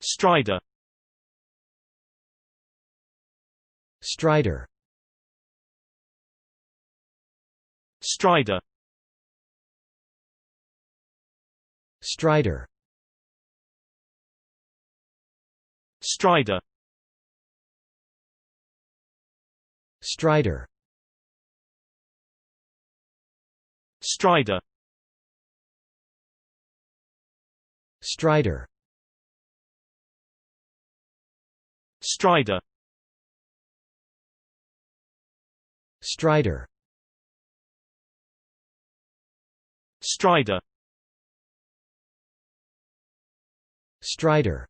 Strider. Strider. Strider. Strider. Strider. Strider. Strider. Strider. Strider. Strider. Strider. Strider.